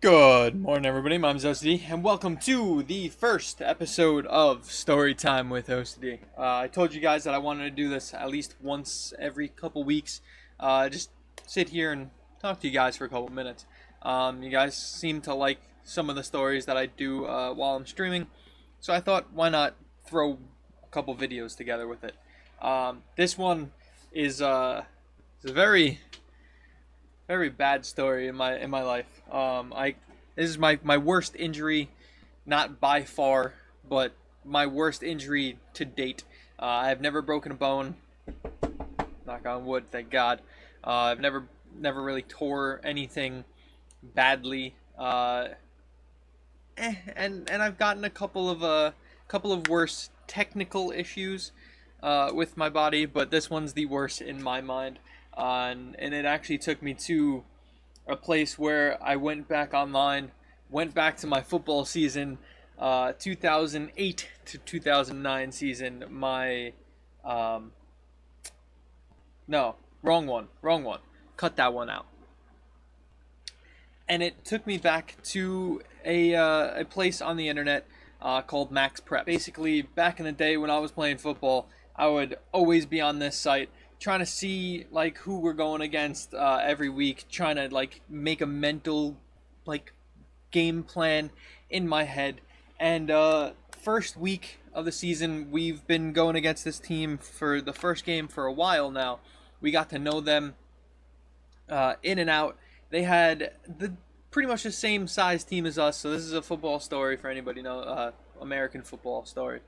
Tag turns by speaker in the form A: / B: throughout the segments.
A: Good morning, everybody. My name's OCD, and welcome to the first episode of Storytime with OCD. I told you guys that I wanted to do this at least once every couple weeks. Just sit here and talk to you guys for a couple minutes. You guys seem to like some of the stories that I do while I'm streaming, so I thought, why not throw a couple videos together with it. This one is a very bad story in my life. This is my worst injury, not by far, but my worst injury to date. I have never broken a bone. Knock on wood, thank God. I've never really tore anything badly. And I've gotten a couple of worse technical issues with my body, but this one's the worst in my mind. And it actually took me to a place where I went back online, went back to my football season, 2008 to 2009 season. No, wrong one. Cut that one out. And it took me back to a place on the internet called Max Prep. Basically, back in the day when I was playing football, I would always be on this site trying to see like who we're going against every week, trying to like make a mental like game plan in my head. And first week of the season, we've been going against this team for the first game for a while now. We got to know them in and out. They had pretty much the same size team as us, so this is a football story for anybody American football story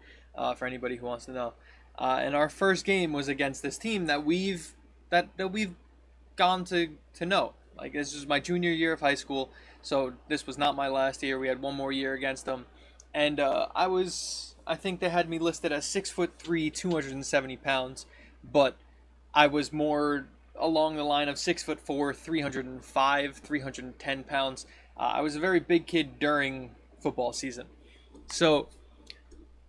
A: for anybody who wants to know. And our first game was against this team that we've gone to know. Like, this was my junior year of high school, so this was not my last year. We had one more year against them, and I think they had me listed as 6'3", 270 pounds, but I was more along the line of 6'4", 305, 310 pounds. I was a very big kid during football season, so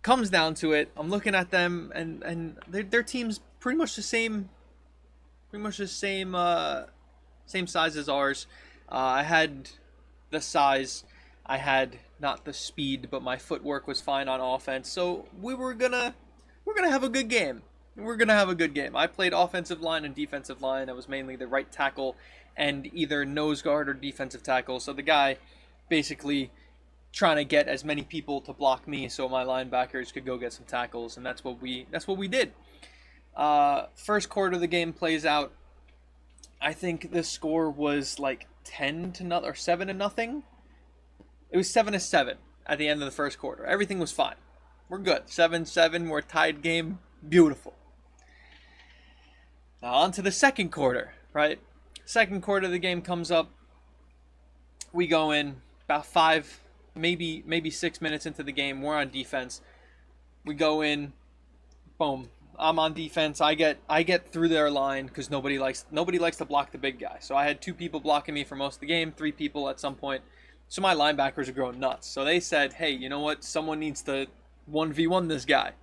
A: comes down to it, I'm looking at them, and their team's pretty much the same, same size as ours. I had the size, I had not the speed, but my footwork was fine on offense. So we're gonna have a good game. I played offensive line and defensive line. I was mainly the right tackle and either nose guard or defensive tackle. So the guy basically trying to get as many people to block me so my linebackers could go get some tackles, and that's what we did. First quarter of the game plays out. I think the score was like 10-0 or 7-0. It was 7-7 at the end of the first quarter. Everything was fine. We're good. 7-7. We're tied game. Beautiful. Now on to the second quarter. Right. Second quarter of the game comes up. We go in about 5, maybe 6 minutes into the game. We're on defense. We go in, boom. I'm on defense. I get through their line because nobody likes to block the big guy. So I had 2 people blocking me for most of the game, 3 people at some point. So my linebackers are growing nuts. So they said, "Hey, you know what? Someone needs to 1v1 this guy."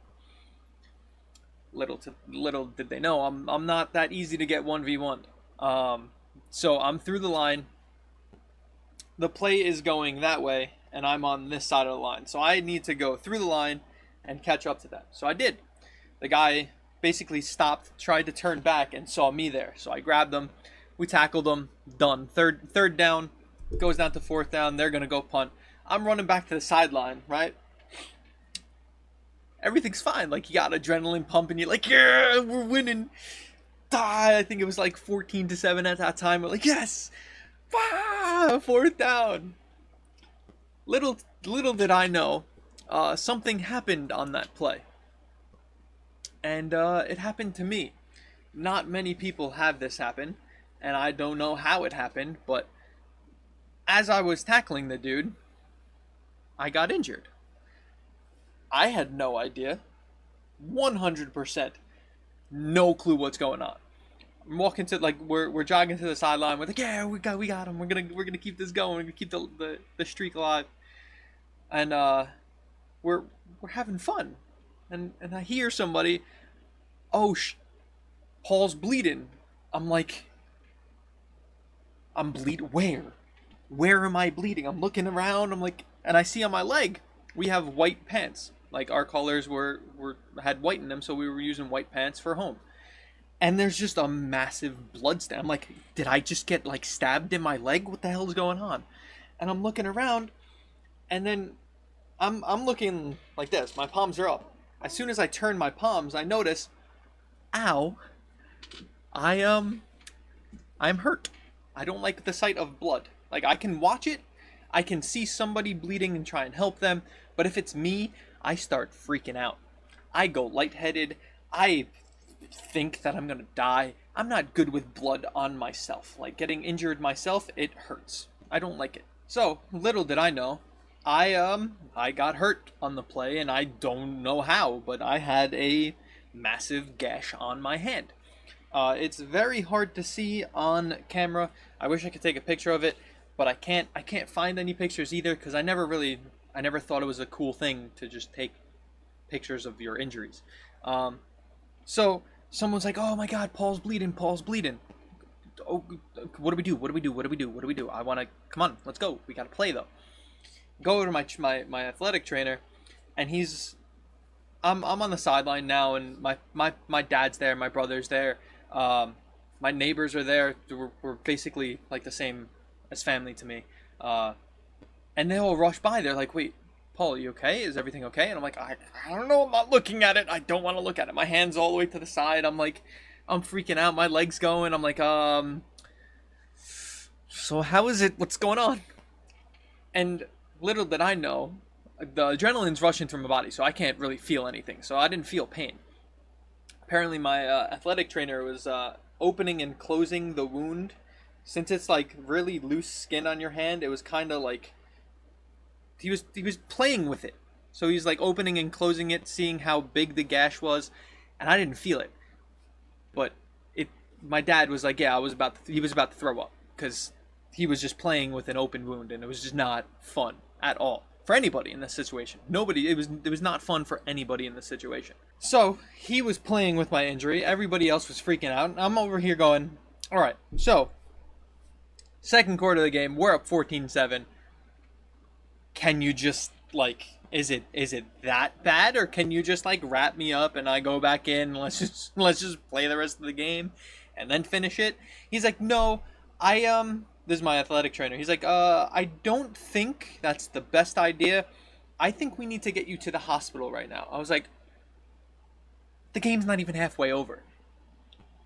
A: Little did they know, I'm not that easy to get 1v1. So I'm through the line. The play is going that way, and I'm on this side of the line. So I need to go through the line and catch up to them. So I did. The guy basically stopped, tried to turn back, and saw me there. So I grabbed him. We tackled him. Done. Third down. Goes down to fourth down. They're going to go punt. I'm running back to the sideline, right? Everything's fine. Like, you got adrenaline pumping. You're like, yeah, we're winning. I think it was like 14-7 at that time. We're like, yes. Fourth down. Little did I know, something happened on that play. And it happened to me. Not many people have this happen, and I don't know how it happened, but as I was tackling the dude, I got injured. I had no idea. 100% no clue what's going on. I'm walking to, like, we're jogging to the sideline. We're like, yeah, we got him. We're gonna keep this going. We're gonna keep the streak alive. And we're having fun. And I hear somebody, "Oh, Paul's bleeding." I'm like, "I'm bleed where?" where am I bleeding? I'm looking around. I'm like, and I see on my leg, we have white pants. Like our colors were had white in them, so we were using white pants for home. And there's just a massive blood stain. I'm like, did I just get like stabbed in my leg? What the hell is going on? And I'm looking around, and then I'm looking like this. My palms are up. As soon as I turn my palms, I notice, ow, I I'm hurt. I don't like the sight of blood. Like I can watch it, I can see somebody bleeding and try and help them, but if it's me, I start freaking out. I go lightheaded. I think that I'm gonna die. I'm not good with blood on myself. Like getting injured myself, it hurts. I don't like it. So little did I know, I got hurt on the play, and I don't know how, but I had a massive gash on my hand. It's very hard to see on camera. I wish I could take a picture of it, but I can't. I can't find any pictures either because I never thought it was a cool thing to just take pictures of your injuries. So someone's like, "Oh my God, Paul's bleeding. Paul's bleeding." Oh, what do we do? What do we do? What do we do? What do we do? I want to come on. Let's go. We got to play though. Go over to my athletic trainer, and I'm on the sideline now, and my dad's there, my brother's there, my neighbors are there. We're basically like the same as family to me, and they all rush by. They're like, "Wait, Paul, are you okay? Is everything okay?" And I'm like, I don't know. I'm not looking at it. I don't want to look at it. My hand's all the way to the side. I'm like, I'm freaking out. My leg's going. I'm like, so how is it? What's going on? And little did I know, the adrenaline's rushing through my body, so I can't really feel anything. So I didn't feel pain. Apparently, my athletic trainer was opening and closing the wound. Since it's like really loose skin on your hand, it was kind of like he was playing with it. So he's like opening and closing it, seeing how big the gash was, and I didn't feel it. But it, my dad was like, yeah, he was about to throw up because he was just playing with an open wound, and it was just not fun at all for anybody in this situation. Nobody, it was not fun for anybody in this situation. So he was playing with my injury. Everybody else was freaking out. I'm over here going, all right. So second quarter of the game, we're up 14-7. Can you just like? Is it that bad, or can you just like wrap me up and I go back in and let's just play the rest of the game and then finish it? He's like, no, this is my athletic trainer. He's like, I don't think that's the best idea. I think we need to get you to the hospital right now. I was like, the game's not even halfway over.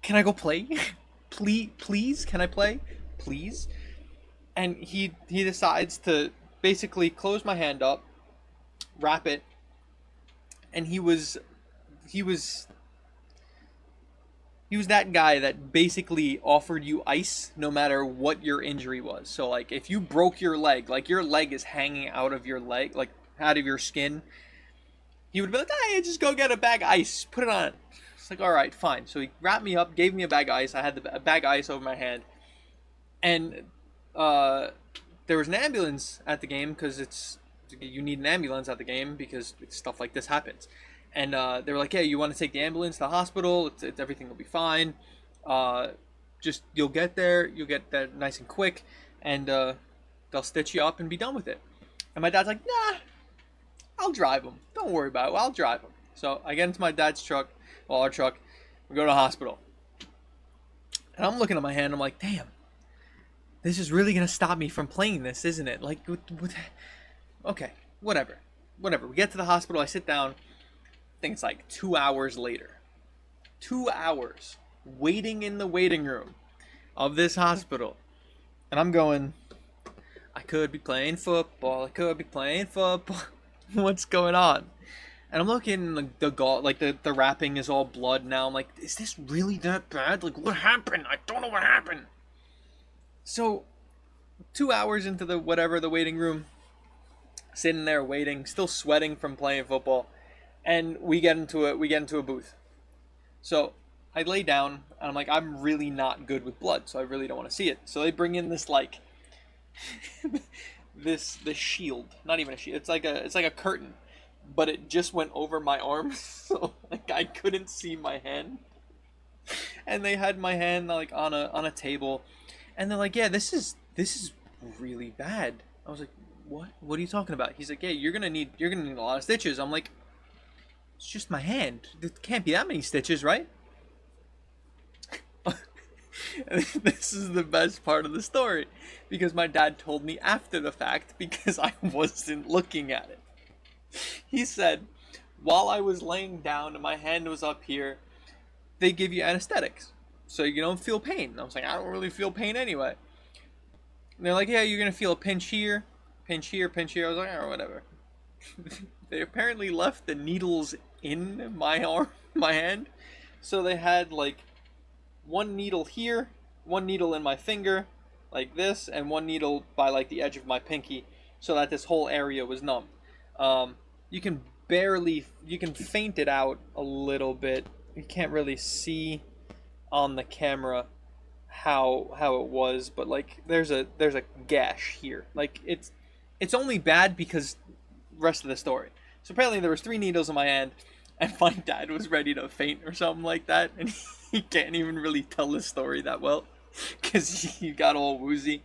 A: Can I go play? Please, can I play? Please? And he decides to basically close my hand up, wrap it, and he was that guy that basically offered you ice no matter what your injury was. So like if you broke your leg, like your leg is hanging out of your leg, like out of your skin, he would be like, hey, just go get a bag of ice, put it on. It's like, all right, fine. So he wrapped me up, gave me a bag of ice. I had a bag of ice over my hand, and there was an ambulance at the game because you need an ambulance at the game because stuff like this happens. And they were like, hey, you want to take the ambulance to the hospital? Everything will be fine. Just you'll get there. You'll get there nice and quick, and they'll stitch you up and be done with it. And my dad's like, nah, I'll drive him. Don't worry about it. I'll drive him. So I get into my dad's truck, well, our truck. We go to the hospital. And I'm looking at my hand. I'm like, damn, this is really going to stop me from playing this, isn't it? Like, okay, whatever. We get to the hospital. I sit down. I think it's like 2 hours later. 2 hours waiting in the waiting room of this hospital. And I'm going, I could be playing football. What's going on? And I'm looking, the wrapping is all blood now. I'm like, is this really that bad? Like, what happened? I don't know what happened. So, 2 hours into the waiting room, sitting there waiting, still sweating from playing football, and we get into a booth. So I lay down, and I'm like, I'm really not good with blood, so I really don't want to see it. So they bring in this like this shield, not even a shield. It's like a curtain, but it just went over my arm, so like I couldn't see my hand. And they had my hand like on a table, and they're like, yeah, this is really bad. I was like, what? What are you talking about? He's like, yeah, you're gonna need a lot of stitches. I'm like, it's just my hand. It can't be that many stitches, right? This is the best part of the story because my dad told me after the fact because I wasn't looking at it. He said, while I was laying down and my hand was up here, they give you anesthetics so you don't feel pain. And I was like, I don't really feel pain anyway. And they're like, yeah, you're gonna feel a pinch here, pinch here, pinch here. I was like, oh, whatever. They apparently left the needles in my arm, my hand, so they had like one needle here, one needle in my finger, like this, and one needle by like the edge of my pinky, so that this whole area was numb. You can you can faint it out a little bit. You can't really see on the camera how it was, but like there's a gash here. Like it's only bad because rest of the story. So apparently there was 3 needles in my hand, and my dad was ready to faint or something like that, and he can't even really tell the story that well because he got all woozy.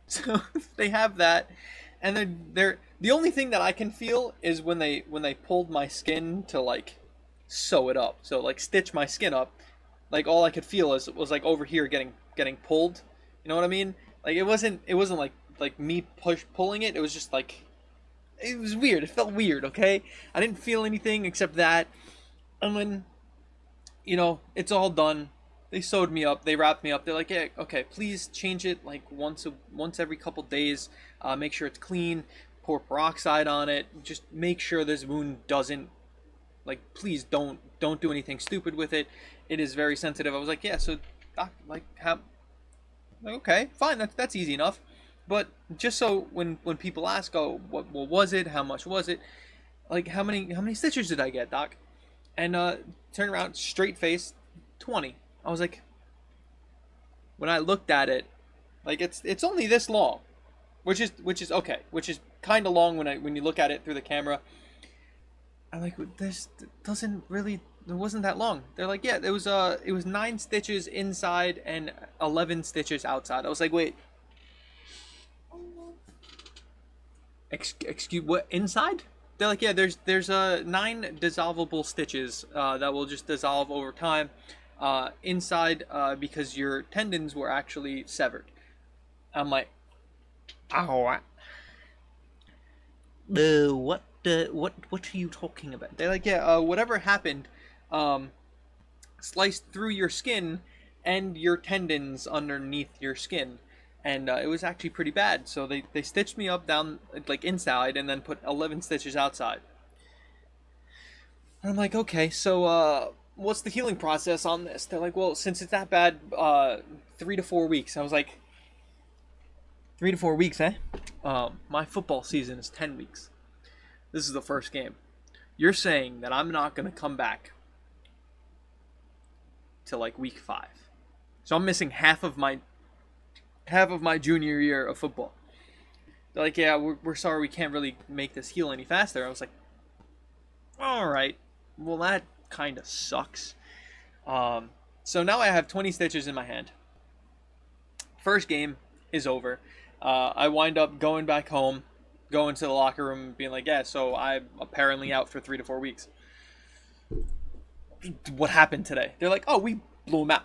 A: So they have that, and they're the only thing that I can feel is when they pulled my skin to like sew it up, so like stitch my skin up. Like all I could feel was like over here getting pulled. You know what I mean? Like it wasn't like me pulling it. It was just like it was weird. It felt weird. Okay, I didn't feel anything except that, and when it's all done, they sewed me up. They wrapped me up. They're like, yeah, okay, please change it like once every couple days. Make sure it's clean. Pour peroxide on it. Just make sure this wound doesn't like. Please don't do anything stupid with it. It is very sensitive. I was like, yeah, so doc, like how? Like, okay, fine. That's easy enough. But just so when people ask, oh, what was it? How much was it? Like how many stitches did I get, doc? And turn around, straight face, 20. I was like, when I looked at it, like it's only this long, which is okay, which is kind of long when you look at it through the camera. I'm like, this doesn't really, it wasn't that long. They're like, yeah, it was 9 stitches inside and 11 stitches outside. I was like, wait, excuse what, inside? They're like, yeah, there's 9 dissolvable stitches that will just dissolve over time inside because your tendons were actually severed. I'm like, ow. What are you talking about? They're like, yeah, whatever happened, sliced through your skin and your tendons underneath your skin. And it was actually pretty bad. So they stitched me up down like inside and then put 11 stitches outside. And I'm like, okay, so what's the healing process on this? They're like, well, since it's that bad, 3 to 4 weeks. I was like, 3 to 4 weeks, eh? My football season is 10 weeks. This is the first game. You're saying that I'm not going to come back till like week 5. So I'm missing half of my junior year of football. They're like, yeah, we're sorry, we can't really make this heal any faster. I was like, all right, well, that kind of sucks. So now I have 20 stitches in my hand. First game is over. I wind up going back home, going to the locker room, being like, yeah, so I'm apparently out for 3 to 4 weeks. What happened today? They're like, oh, we blew them out.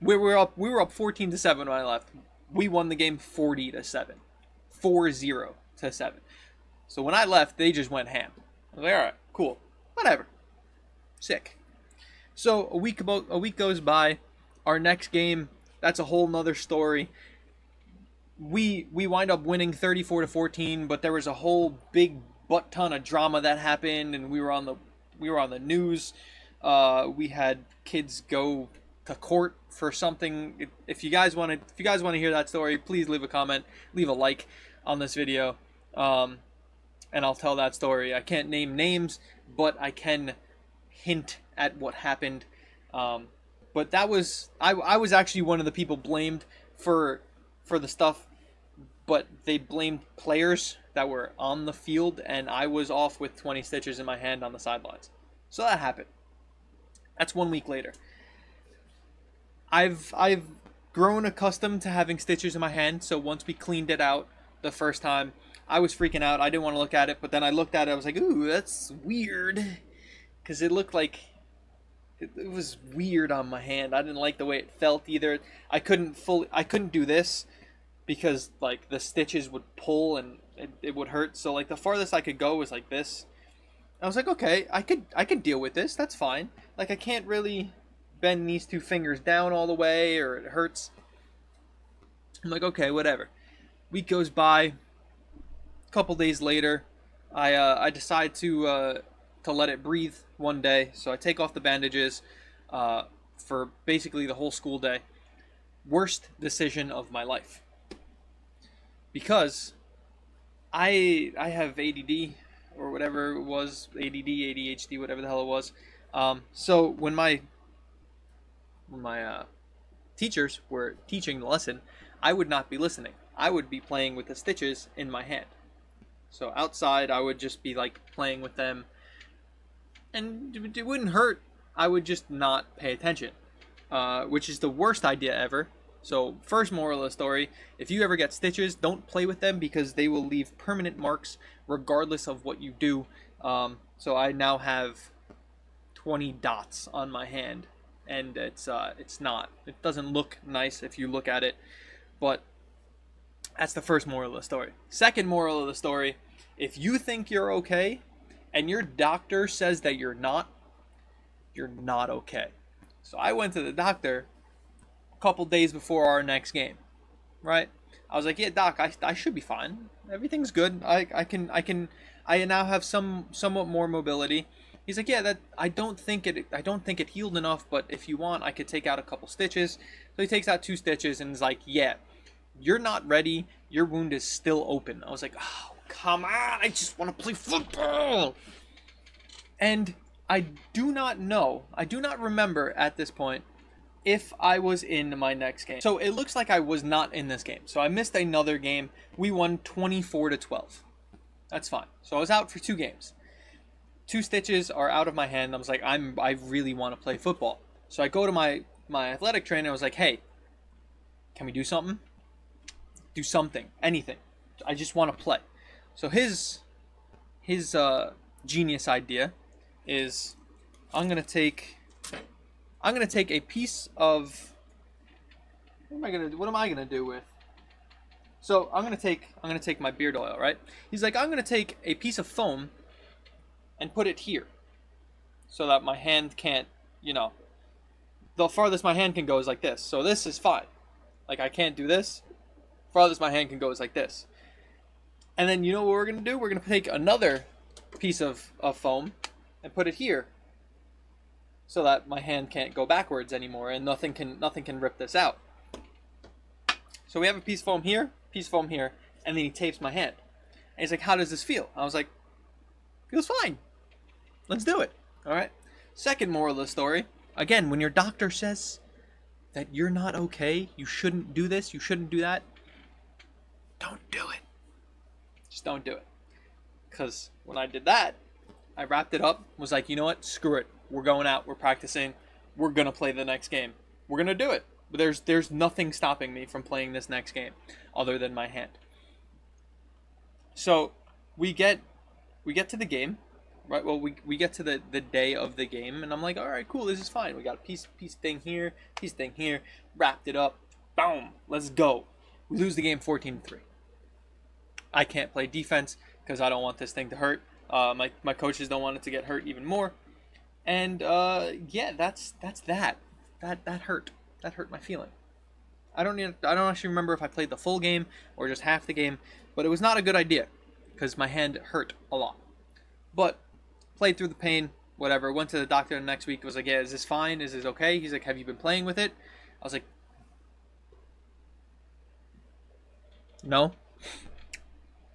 A: We were up 14-7 when I left. We won the game 40-7. 4-0 to 7. So when I left, they just went ham. I was like, all right, cool, whatever, sick. So a week goes by. Our next game, that's a whole nother story. We wind up winning 34-14, but there was a whole big butt ton of drama that happened, and we were on the news. We had kids go to court for something. If you guys want to hear that story, please leave a comment, leave a like on this video, and I'll tell that story. I can't name names, but I can hint at what happened. But that was I was actually one of the people blamed for the stuff, but they blamed players that were on the field, and I was off with 20 stitches in my hand on the sidelines. So that happened. That's 1 week later. I've grown accustomed to having stitches in my hand, so once we cleaned it out the first time, I was freaking out. I didn't want to look at it, but then I looked at it. I was like, ooh, that's weird. Because it looked like it was weird on my hand. I didn't like the way it felt either. I couldn't do this because like the stitches would pull and it would hurt. So like the farthest I could go was like this. I was like, okay, I could deal with this. That's fine. Like I can't really bend these two fingers down all the way or it hurts. I'm like, okay, whatever. Week goes by. A couple days later, I decide to let it breathe one day. So I take off the bandages for basically the whole school day. Worst decision of my life because I have ADD or whatever it was, ADD, ADHD, whatever the hell it was. So when my teachers were teaching the lesson, I would not be listening. I would be playing with the stitches in my hand. So outside, I would just be like playing with them, and it wouldn't hurt. I would just not pay attention, which is the worst idea ever. So first moral of the story, if you ever get stitches, don't play with them because they will leave permanent marks regardless of what you do. So I now have 20 dots on my hand, and it doesn't look nice if you look at it, but that's the first moral of the story. Second moral of the story, if you think you're okay and your doctor says that you're not okay. So I went to the doctor a couple days before our next game, right? I was like, yeah, doc, I should be fine. Everything's good. I now have somewhat more mobility. He's like, yeah, that I don't think it healed enough, but if you want, I could take out a couple stitches. So he takes out 2 stitches and is like, yeah, you're not ready. Your wound is still open. I was like, oh, come on. I just want to play football. And I do not remember at this point if I was in my next game. So it looks like I was not in this game. So I missed another game. We won 24-12. That's fine. So I was out for 2 games. 2 stitches are out of my hand. I was like, I really want to play football. So I go to my athletic trainer. I was like, hey, can we do something? Do something, anything. I just want to play. So his genius idea is I'm gonna take a piece of what am I gonna do with? So I'm gonna take my beard oil, right? He's like, I'm gonna take a piece of foam and put it here, so that my hand can't, the farthest my hand can go is like this. So this is fine. Like I can't do this. Farthest my hand can go is like this. And then you know what we're gonna do? We're gonna take another piece of foam and put it here, so that my hand can't go backwards anymore, and nothing can rip this out. So we have a piece of foam here, and then he tapes my hand. And he's like, how does this feel? I was like, feels fine. Let's do it. All right. Second moral of the story, again, when your doctor says that you're not okay, you shouldn't do this, you shouldn't do that, don't do it. Just don't do it. Because when I did that, I wrapped it up, was like, you know what, screw it. We're going out, we're practicing, we're going to play the next game. We're going to do it. But there's nothing stopping me from playing this next game other than my hand. So we get to the game, right? Well, we get to the day of the game, and I'm like, all right, cool, this is fine. We got a piece thing here, wrapped it up, boom, let's go. We lose the game 14-3. I can't play defense because I don't want this thing to hurt. My coaches don't want it to get hurt even more. And yeah, that's that. That hurt. That hurt my feeling. I don't actually remember if I played the full game or just half the game, but it was not a good idea because my hand hurt a lot. But played through the pain, whatever. Went to the doctor the next week. Was like, yeah, is this fine? Is this okay? He's like, have you been playing with it? I was like, no.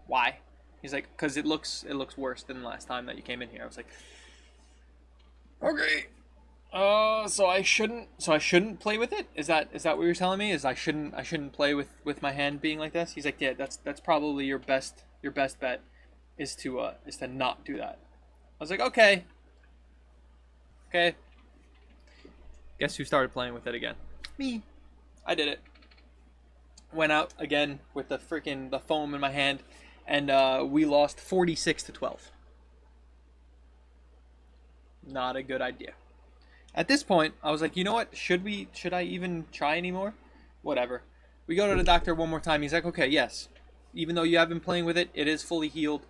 A: Why? He's like, because it looks worse than the last time that you came in here. I was like, okay. So I shouldn't play with it? Is that what you're telling me? Is I shouldn't play with my hand being like this? He's like, yeah, that's probably your best bet is to not do that. I was like, okay. Guess who started playing with it again? Me. I did it. Went out again with the foam in my hand, and we lost 46-12. Not a good idea. At this point, I was like, you know what? Should I even try anymore? Whatever. We go to the doctor one more time. He's like, okay, yes. Even though you have been playing with it, it is fully healed.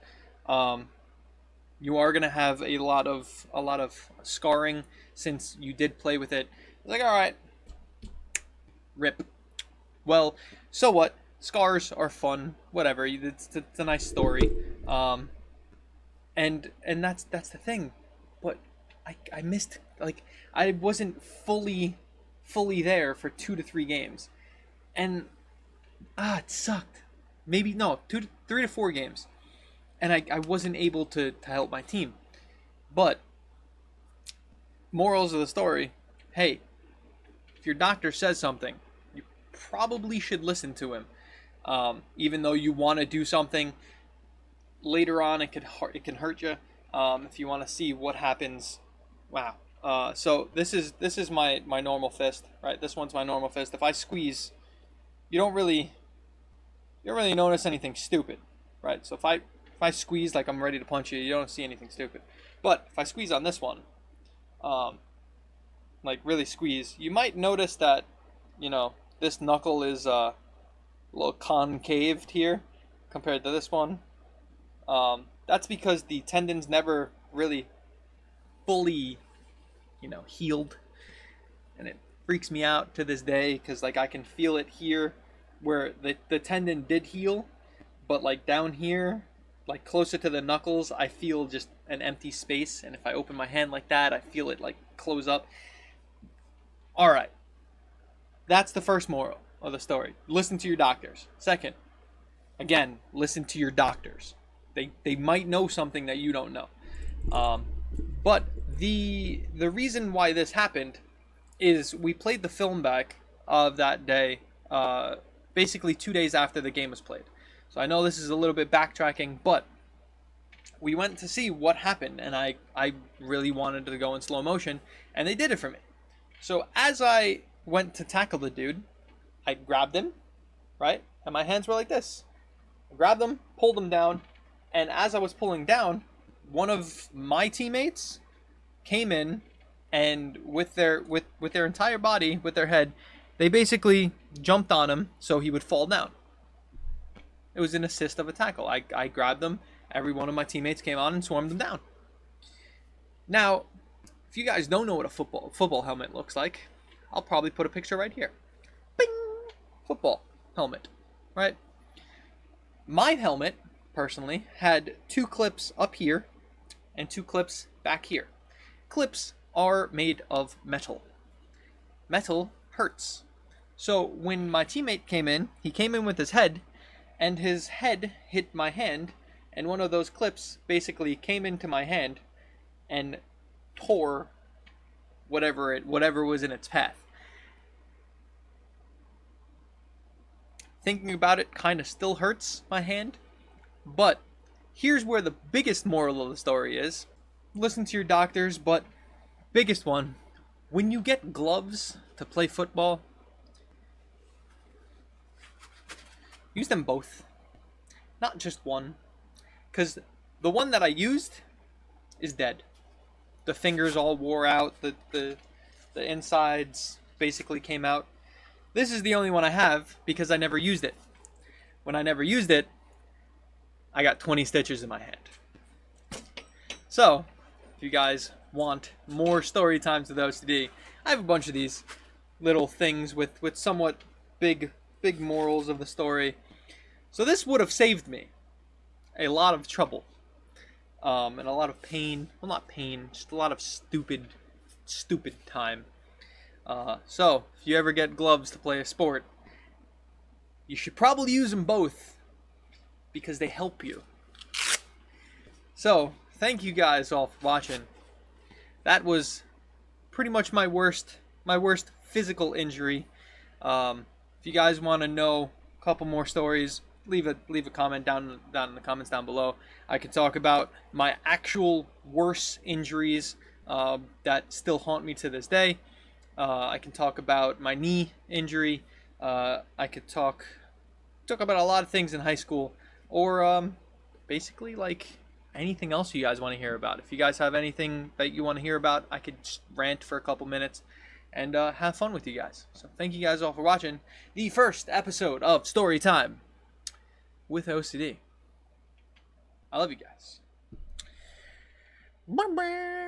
A: You are gonna have a lot of scarring since you did play with it. I was like, all right, rip. Well, so what? Scars are fun. Whatever. It's a nice story. And that's the thing. But I missed, like, I wasn't fully there for 2 to 3 games, and it sucked. Maybe no, 3 to 4 games, and I wasn't able to help my team. But morals of the story: hey, if your doctor says something, you probably should listen to him. Even though you want to do something later on, it can hurt you. If you want to see what happens. Wow. So this is my normal fist, right? This one's my normal fist. If I squeeze, you don't really notice anything stupid, right? So if I squeeze like I'm ready to punch you, you don't see anything stupid. But if I squeeze on this one, like really squeeze, you might notice that, this knuckle is a little concaved here compared to this one. That's because the tendons never really fully, healed, and it freaks me out to this day because like I can feel it here where the tendon did heal, but like down here, like closer to the knuckles, I feel just an empty space, and if I open my hand like that, I feel it like close up. All right, that's the first moral of the story. Listen to your doctors. Second, again, listen to your doctors. They might know something that you don't know. But the reason why this happened is we played the film back of that day, basically 2 days after the game was played. So I know this is a little bit backtracking, but we went to see what happened, and I really wanted to go in slow motion, and they did it for me. So as I went to tackle the dude, I grabbed him, right? And my hands were like this. I grabbed him, pulled him down, and as I was pulling down, one of my teammates came in, and with their entire body, with their head, they basically jumped on him so he would fall down. It was an assist of a tackle. I grabbed them. Every one of my teammates came on and swarmed them down. Now, if you guys don't know what a football helmet looks like, I'll probably put a picture right here. Bing! Football helmet, right? My helmet, personally, had 2 clips up here and 2 clips back here. Clips are made of metal. Metal hurts. So when my teammate came in, he came in with his head, and his head hit my hand, and one of those clips basically came into my hand and tore whatever was in its path. Thinking about it kind of still hurts my hand, but here's where the biggest moral of the story is. Listen to your doctors, but biggest one, when you get gloves to play football, use them both, not just one, because the one that I used is dead. The fingers all wore out, the insides basically came out. This is the only one I have because I never used it. When I never used it, I got 20 stitches in my hand. So, if you guys want more story times with OCD, I have a bunch of these little things with somewhat big morals of the story. So this would have saved me a lot of trouble, and a lot of pain. Well, not pain, just a lot of stupid time. So if you ever get gloves to play a sport, you should probably use them both because they help you. So thank you guys all for watching. That was pretty much my worst physical injury. If you guys want to know a couple more stories, leave a comment down in the comments down below. I could talk about my actual worse injuries that still haunt me to this day. I can talk about my knee injury. I could talk about a lot of things in high school, or basically like anything else you guys want to hear about. If you guys have anything that you want to hear about, I could just rant for a couple minutes and have fun with you guys. So thank you guys all for watching the first episode of Story Time with OCD. I love you guys. Bye-bye.